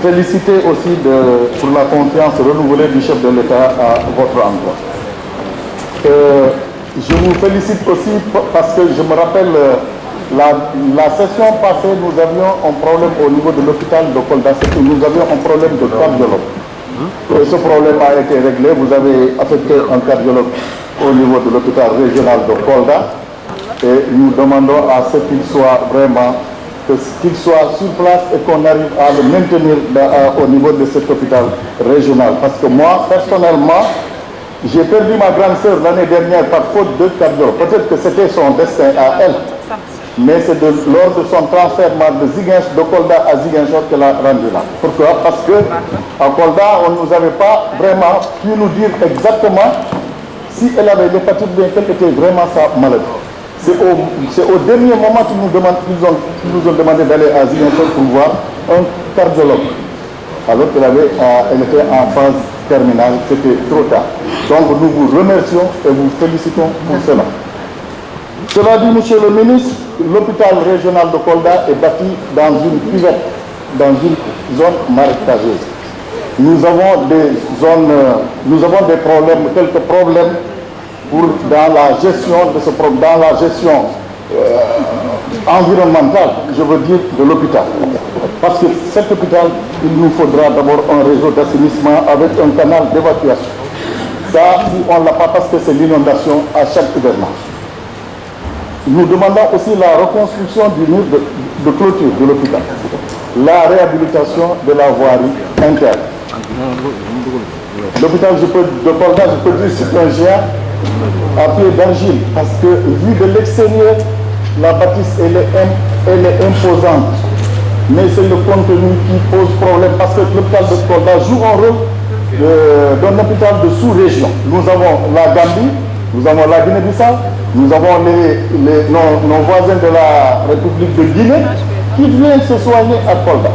féliciter aussi pour la confiance renouvelée du chef de l'État à votre endroit. Je vous félicite aussi parce que je me rappelle la session passée, nous avions un problème au niveau de l'hôpital de Kolda, c'est que nous avions un problème de cardiologue. Et ce problème a été réglé, vous avez affecté un cardiologue au niveau de l'hôpital régional de Kolda et nous demandons à ce qu'il soit vraiment, qu'il soit sur place et qu'on arrive à le maintenir au niveau de cet hôpital régional. Parce que moi, personnellement, j'ai perdu ma grande sœur l'année dernière par faute de cardiologue. Peut-être que c'était son destin à elle. Mais c'est lors de son transfert de Kolda à Ziguinchor qu'elle a rendu là. Pourquoi? Parce que à Kolda, on ne nous avait pas vraiment pu nous dire exactement si elle avait l'hépatite B, quelle était vraiment sa maladie. C'est au dernier moment qu'ils nous ont demandé d'aller à Ziguinchor pour voir un cardiologue. Alors qu'elle était en phase terminale, c'était trop tard. Donc nous vous remercions et vous félicitons pour cela. Cela dit, monsieur le ministre, l'hôpital régional de Kolda est bâti dans une cuvette, dans une zone marécageuse. Nous avons des problèmes, quelques problèmes dans la gestion de ce problème, dans la gestion environnementale, je veux dire, de l'hôpital. Parce que cet hôpital, il nous faudra d'abord un réseau d'assainissement avec un canal d'évacuation. Ça, si on ne l'a pas, parce que c'est l'inondation à chaque hivernage. Nous demandons aussi la reconstruction du mur de clôture de l'hôpital, la réhabilitation de la voirie interne. L'hôpital de Kolda, je peux dire, c'est un géant à pied d'argile, parce que vu de l'extérieur, la bâtisse elle est imposante. Mais c'est le contenu qui pose problème, parce que l'hôpital de Kolda joue un rôle d'un hôpital de sous-région. Nous avons la Gambie, nous avons la Guinée-Bissau, nous avons nos voisins de la République de Guinée qui viennent se soigner à Kolda.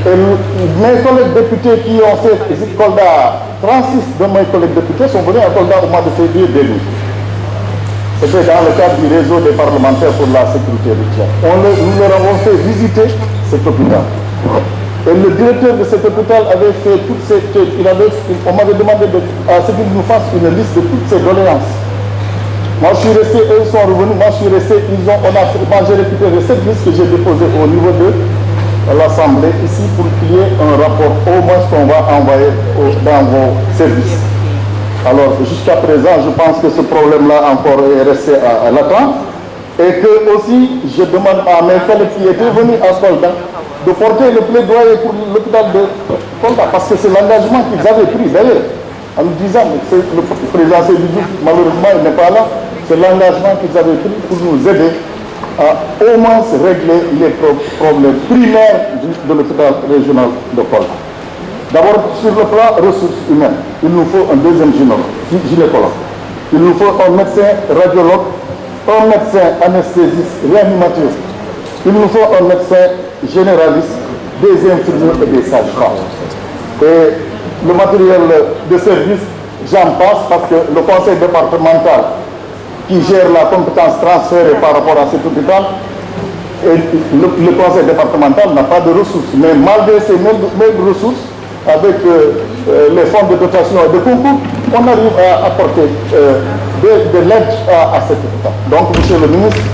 Et mes collègues députés qui ont fait Kolda, 36 de mes collègues députés sont venus à Kolda au mois de février dernier. C'était dans le cadre du réseau des parlementaires pour la sécurité routière. Nous leur avons fait visiter cet hôpital. Et le directeur de cet hôpital avait fait toutes ces... On m'avait demandé à ce qu'il nous fasse une liste de toutes ces doléances. Moi je suis resté, eux sont revenus, moi je suis resté, j'ai récupéré cette liste que j'ai déposée au niveau de l'Assemblée ici pour qu'il y ait un rapport au moins qu'on va envoyer dans vos services. Alors jusqu'à présent, je pense que ce problème-là encore est resté à l'attente et que aussi je demande à mes collègues qui étaient venus à Kolda de porter le plaidoyer pour l'hôpital de Kolda parce que c'est l'engagement qu'ils avaient pris d'ailleurs en nous disant que le président Sédou, malheureusement il n'est pas là, c'est l'engagement qu'ils avaient pris pour nous aider à au moins régler les problèmes primaires de l'hôpital régional de Kolda. D'abord, sur le plan ressources humaines, il nous faut un deuxième gynécologue. Il nous faut un médecin radiologue, un médecin anesthésiste, réanimateur. Il nous faut un médecin généraliste, des infirmiers et des sages-femmes. Et le matériel de service, j'en passe parce que le conseil départemental qui gère la compétence transférée par rapport à cet hôpital, et le conseil départemental n'a pas de ressources. Mais malgré ces mêmes ressources, avec les fonds de dotation et de concours, on arrive à apporter de l'aide à cet hôpital. Donc, monsieur le ministre,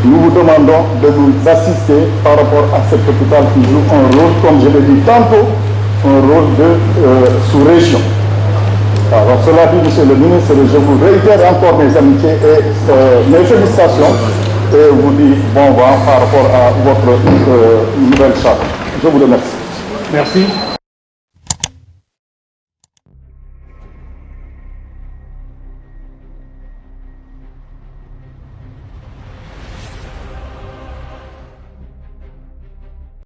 nous vous demandons de nous assister par rapport à cet hôpital qui joue un rôle, comme je l'ai dit tantôt, un rôle de sous-région. Alors, cela dit, monsieur le ministre, je vous réitère encore mes amitiés et mes félicitations et vous dis bon vent par rapport à votre nouvelle charte. Je vous remercie. Merci.